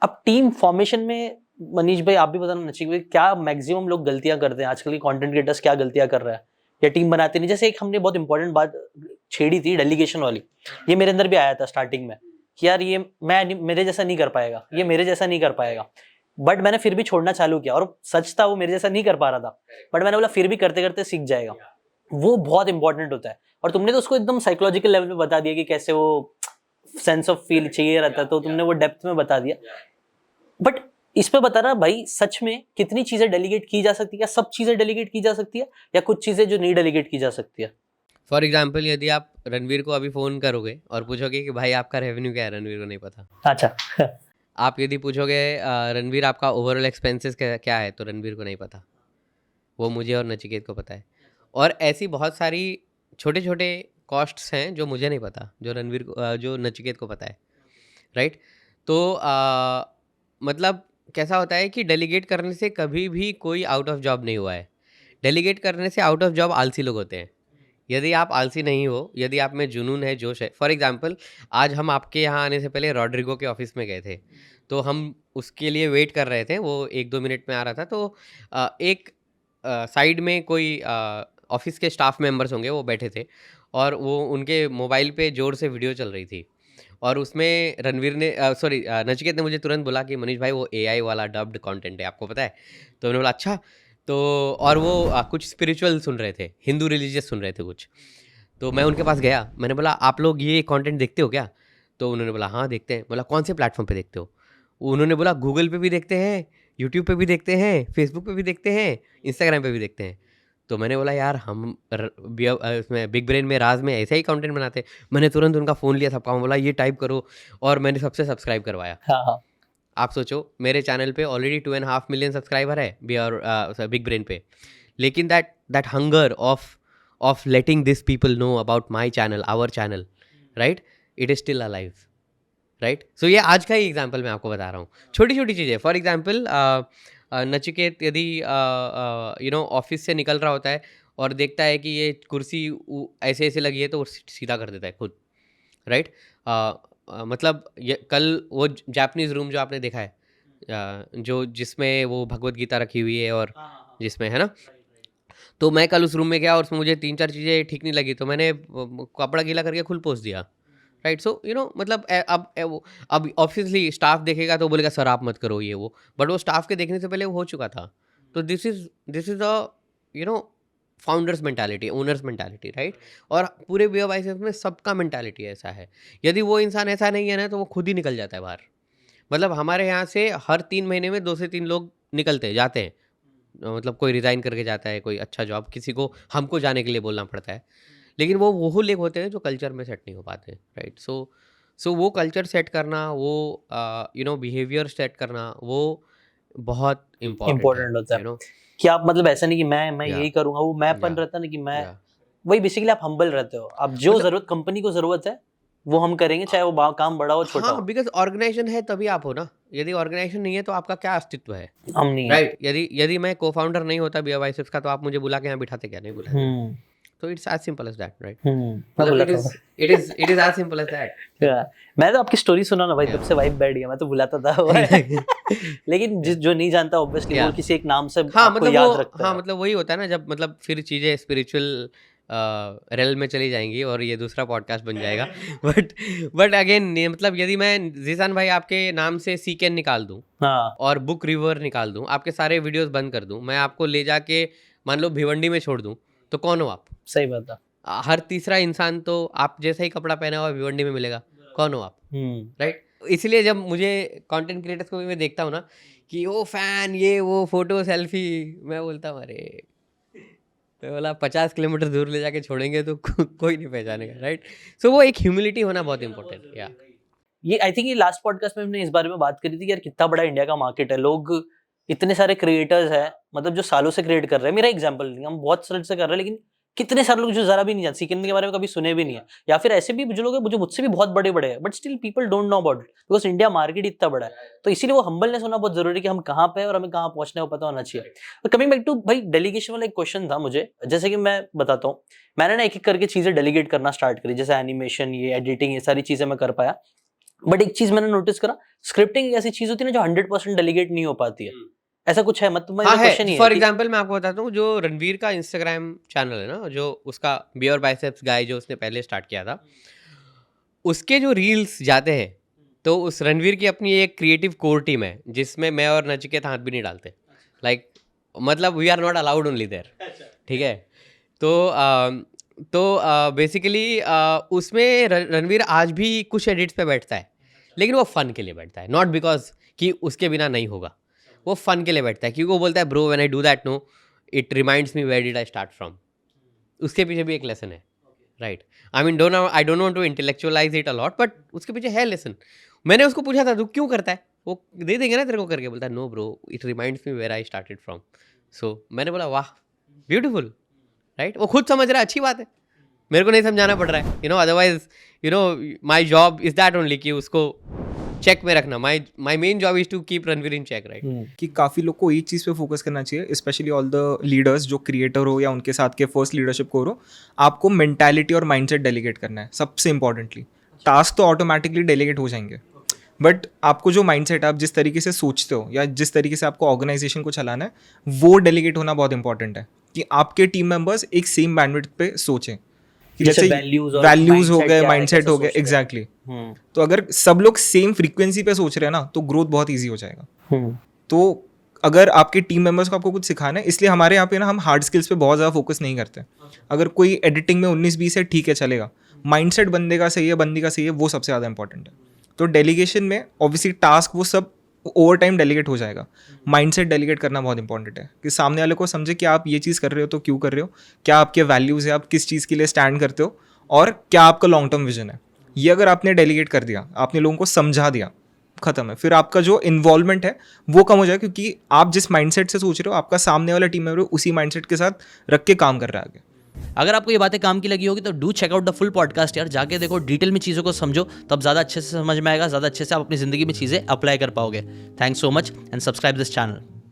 अब team formation में मनीष भाई आप भी बताना चाहिए क्या मैक्सिमम लोग गलतियां करते हैं आजकल के कंटेंट क्रिएटर्स, क्या गलतियां कर रहे हैं या टीम बनाते नहीं? जैसे एक हमने बहुत इंपॉर्टेंट बात छेड़ी थी डेलीगेशन वाली, ये मेरे अंदर भी आया था स्टार्टिंग में कि यार ये मेरे जैसा नहीं कर पाएगा, ये मेरे जैसा नहीं कर पाएगा, बट मैंने फिर भी छोड़ना चालू किया और सच था वो मेरे जैसा नहीं कर पा रहा था, बट मैंने बोला फिर भी करते करते सीख जाएगा। वो बहुत इंपॉर्टेंट होता है और तुमने तो उसको एकदम साइकोलॉजिकल लेवल पे बता दिया कि कैसे वो सेंस ऑफ फील चाहिए रहता है, तो तुमने वो डेप्थ में बता दिया। बट इस पे बता रहा भाई सच में कितनी चीजें डेलीगेट की जा सकती है? क्या सब चीजें डेलीगेट की जा सकती है या कुछ चीजें जो नहीं डेलीगेट की जा सकती है? फॉर एग्जाम्पल यदि आप रणवीर को अभी फ़ोन करोगे और पूछोगे कि भाई आपका रेवेन्यू क्या है, रणवीर को नहीं पता। अच्छा आप यदि पूछोगे रणवीर आपका ओवरऑल एक्सपेंसेस क्या है, तो रणवीर को नहीं पता। वो मुझे और नचिकेत को पता है। और ऐसी बहुत सारी छोटे छोटे कॉस्ट्स हैं जो मुझे नहीं पता, जो रणवीर को जो नचिकेत को पता है, राइट? तो मतलब कैसा होता है कि डेलीगेट करने से कभी भी कोई आउट ऑफ जॉब नहीं हुआ है। डेलीगेट करने से आउट ऑफ जॉब आलसी लोग होते हैं। यदि आप आलसी नहीं हो, यदि आप में जुनून है, जोश है। फॉर एग्जांपल आज हम आपके यहाँ आने से पहले रॉड्रिगो के ऑफिस में गए थे, तो हम उसके लिए वेट कर रहे थे, वो 1-2 मिनट में आ रहा था। तो एक साइड में कोई ऑफिस के स्टाफ मेंबर्स होंगे, वो बैठे थे और वो उनके मोबाइल पे जोर से वीडियो चल रही थी और उसमें रणवीर ने नचिकेत ने मुझे तुरंत बोला कि मनीष भाई वो एआई वाला डब्ड कंटेंट है, आपको पता है? तो मैंने बोला अच्छा। तो और वो कुछ स्पिरिचुअल सुन रहे थे, हिंदू रिलीजियस सुन रहे थे कुछ। तो मैं उनके पास गया, मैंने बोला आप लोग ये कंटेंट देखते हो क्या? तो उन्होंने बोला हाँ देखते हैं। बोला कौन से प्लेटफॉर्म पे देखते हो? उन्होंने बोला गूगल पे भी देखते हैं, यूट्यूब पे भी देखते हैं, फेसबुक पे भी देखते हैं, इंस्टाग्राम पे भी देखते हैं। तो मैंने बोला यार हम उसमें बिग ब्रेन में राज में ऐसा ही कंटेंट बनाते हैं। मैंने तुरंत उनका फ़ोन लिया, सबका बोला ये टाइप करो और मैंने सबसे सब्सक्राइब करवाया। हाँ आप सोचो मेरे चैनल पे ऑलरेडी 2.5 मिलियन सब्सक्राइबर है बिग ब्रेन पे, लेकिन that hunger of letting this people know about my channel, our channel, right, it is still alive, right? So ये आज का ही एग्जाम्पल मैं आपको बता रहा हूँ, छोटी छोटी चीज़ें। फॉर एग्जाम्पल नचिकेत यदि ऑफिस से निकल रहा होता है और देखता है कि ये कुर्सी ऐसे ऐसे लगी है, तो वो सीधा कर देता है खुद, राइट? मतलब ये कल वो जापानीज़ रूम जो आपने देखा है, जो जिसमें वो भगवत गीता रखी हुई है और जिसमें है ना, तो मैं कल उस रूम में गया और उसमें मुझे 3-4 चीज़ें ठीक नहीं लगी, तो मैंने कपड़ा गीला करके खुल पोंछ दिया, राइट? सो मतलब अब ऑब्वियसली स्टाफ देखेगा तो बोलेगा सर आप मत करो ये वो, बट वो स्टाफ के देखने से पहले वो हो चुका था। तो this is a founders mentality, owners mentality, right? और पूरे वे ऑफ लाइफ में सबका मेंटालिटी ऐसा है। यदि वो इंसान ऐसा नहीं है ना, तो वो खुद ही निकल जाता है बाहर। मतलब हमारे यहाँ से हर 3 महीने में 2 से 3 लोग निकलते जाते हैं। मतलब कोई रिज़ाइन करके जाता है, कोई अच्छा जॉब, किसी को हमको जाने के लिए बोलना पड़ता है। लेकिन वो लोग होते हैं जो कल्चर में सेट नहीं हो पाते, राइट? सो वो कल्चर सेट करना, वो बिहेवियर सेट करना, वो बहुत इम्पोर्टेंट है, इंपॉर्टेंट होता है कि आप मतलब ऐसा नहीं कि मैं या यही करूंगा, वो मैंपन या रहता ना कि मैं या वही बेसिकली आप हम्बल रहते हो, आप जो मतलब जरूरत कंपनी को जरूरत है वो हम करेंगे, चाहे वो काम बड़ा हो छोटा हाँ, हो। बिकॉज़ ऑर्गेनाइज़ेशन है तभी आप हो ना। यदि ऑर्गेनाइज़ेशन नहीं है तो आपका क्या अस्तित्व है, हम नहीं है। राइट? यदि मैं को-फाउंडर नहीं होता बीआईएसएफ का, तो आप मुझे बुला के यहाँ बिठाते क्या? नहीं बुलाते। हम्म तो it's as simple as that, right? मैं मतलब बुला इट था is it is it is as simple as that. या, मैं तो आपकी स्टोरी सुना ना भाई या तब से वाइब बैठ गया, मैं तो बुलाता था लेकिन या जो नहीं जानता ऑब्वियसली वो या किसी एक नाम से हाँ, आपको याद रखता हाँ, है। मतलब वही होता है ना, जब मतलब फिर चीज़ें स्पिरिचुअल रेल्म में चली जाएँगी और ये दूसरा पॉडकास्ट बन जाएगा। बट बट अगेन ये मतलब यदि मैं ज़ीशान भाई आपके नाम से सीकेन निकाल दूँ हाँ और बुक रिव्यूअर निकाल दूँ, आपके सारे वीडियोज़ बंद कर दूँ, मैं आपको ले जाके मान लो भिवंडी में छोड़ दूँ, तो कौन हो आप? सही बात है। हर तीसरा इंसान तो आप जैसा ही कपड़ा पहना हुआ भिवंडी में मिलेगा, कौन हो आप? राइट? इसलिए जब मुझे कंटेंट क्रिएटर्स को भी मैं देखता हूँ ना कि वो फैन, ये वो फोटो सेल्फी, मैं बोलता हूँ अरे, तो बोला 50 किलोमीटर दूर ले जाके छोड़ेंगे तो कोई नहीं पहचानेगा, राइट? सो वो एक ह्यूमिलिटी होना बहुत इंपॉर्टेंट है। या ये आई थिंक ये लास्ट पॉडकास्ट में हमने इस बारे में बात करी थी कि यार कितना बड़ा इंडिया का मार्केट है, लोग इतने सारे क्रिएटर्स हैं, मतलब जो सालों से क्रिएट कर रहे हैं। मेरा एग्जांपल नहीं, हम बहुत साल से कर रहे हैं, लेकिन कितने सारे लोग जो जरा भी नहीं जानते, सिक्किम के बारे में कभी सुने भी नहीं है, या फिर ऐसे भी जो लोग हैं जो मुझसे भी बहुत बड़े बड़े हैं, but still people don't know about it because India market इतना बड़ा है। तो इसीलिए वो हम्बलनेस होना बहुत जरूरी है कि हम कहाँ पे हैं और हमें कहाँ पहुंचना है वो पता होना चाहिए। तो कमिंग बैक टू भाई डेलीगेशन वाला एक क्वेश्चन था मुझे, जैसे कि मैं बताता हूँ, मैंने ना एक एक करके चीजें डेलीगेट करना स्टार्ट करी, जैसे एनिमेशन, ये एडिटिंग, ये सारी चीजें मैं कर पाया। बट एक चीज मैंने नोटिस करा, स्क्रिप्टिंग एक ऐसी चीज होती है ना जो 100% डेलीगेट नहीं हो पाती है, ऐसा कुछ है? मतलब मेरा क्वेश्चन ही है फॉर कि- एग्जांपल मैं आपको बताता हूँ, जो रणवीर का इंस्टाग्राम चैनल है ना, जो उसका बियर बाइसेप्स गाय जो उसने पहले स्टार्ट किया था, उसके जो रील्स जाते हैं, तो उस रणवीर की अपनी एक क्रिएटिव कोर टीम है जिसमें मैं और नचिकेत हाथ भी नहीं डालते, लाइक मतलब we are not allowed only there, ठीक है। तो बेसिकली उसमें रणवीर आज भी कुछ एडिट्स पे बैठता है, लेकिन वो फन के लिए बैठता है, नॉट बिकॉज कि उसके बिना नहीं होगा, वो फन के लिए बैठता है, क्योंकि वो बोलता है bro when I do that no it reminds me where did I start from. उसके पीछे भी एक लेसन है, right? I mean I don't want to intellectualise it a lot, but उसके पीछे है लेसन। मैंने उसको पूछा था तू क्यों करता है, वो दे देंगे ना तेरे को करके, बोलता है no bro it reminds me where I started from. So मैंने बोला वाह ब्यूटीफुल, राइट? वो खुद समझ रहा है, अच्छी बात है, मेरे को नहीं समझाना पड़ रहा है, you know. Otherwise you know my job is that only कि उसको चेक में रखना। My main job is to keep Ranveer in check, right? कि काफ़ी लोग को एक चीज़ पे फोकस करना चाहिए, स्पेशली ऑल द लीडर्स जो क्रिएटर हो या उनके साथ के फर्स्ट लीडरशिप को हो, आपको मेंटालिटी और माइंडसेट डेलीगेट करना है सबसे इंपॉर्टेंटली। टास्क तो ऑटोमेटिकली डेलीगेट हो जाएंगे, बट आपको जो माइंडसेट, आप जिस तरीके से सोचते हो या जिस तरीके से आपको ऑर्गेनाइजेशन को चलाना है, वो डेलीगेट होना बहुत इंपॉर्टेंट है कि आपके टीम मेंबर्स एक सेम बैंडविड्थ पे सोचें। कि जैसे जैसे वैल्यूज हो गए, माइंडसेट हो गए, एग्जैक्टली। तो अगर सब लोग सेम फ्रीक्वेंसी पे सोच रहे हैं ना, तो ग्रोथ बहुत ईजी हो जाएगा। तो अगर आपके टीम मेंबर्स को आपको कुछ सिखाना है, इसलिए हमारे यहाँ पे ना हम हार्ड स्किल्स पे बहुत ज़्यादा फोकस नहीं करते। अगर कोई एडिटिंग में 19-20 है, ठीक है चलेगा, माइंडसेट बंदे का सही है, बंदी का सही है, वो सबसे ज़्यादा इंपॉर्टेंट है। तो डेलीगेशन में ऑब्वियसली टास्क वो सब ओवर टाइम डेलीगेट हो जाएगा, माइंडसेट डेलीगेट करना बहुत इंपॉर्टेंट है कि सामने वाले को समझे कि आप ये चीज़ कर रहे हो तो क्यों कर रहे हो, क्या आपके वैल्यूज़ है, आप किस चीज़ के लिए स्टैंड करते हो, और क्या आपका लॉन्ग टर्म विजन है। ये अगर आपने डेलीगेट कर दिया, आपने लोगों को समझा दिया, खत्म है। फिर आपका जो इन्वॉल्वमेंट है वो कम हो जाएगा, क्योंकि आप जिस माइंडसेट से सोच रहे हो, आपका सामने वाला टीम मेंबर उसी माइंडसेट के साथ रख के काम कर रहा है आगे। अगर आपको ये बातें काम की लगी होगी तो do check out the full podcast यार, जाके देखो, डिटेल में चीज़ों को समझो, तब ज़्यादा अच्छे से समझ में आएगा, ज़्यादा अच्छे से आप अपनी ज़िंदगी में चीज़ें अप्लाई कर पाओगे। Thanks so much and subscribe this channel.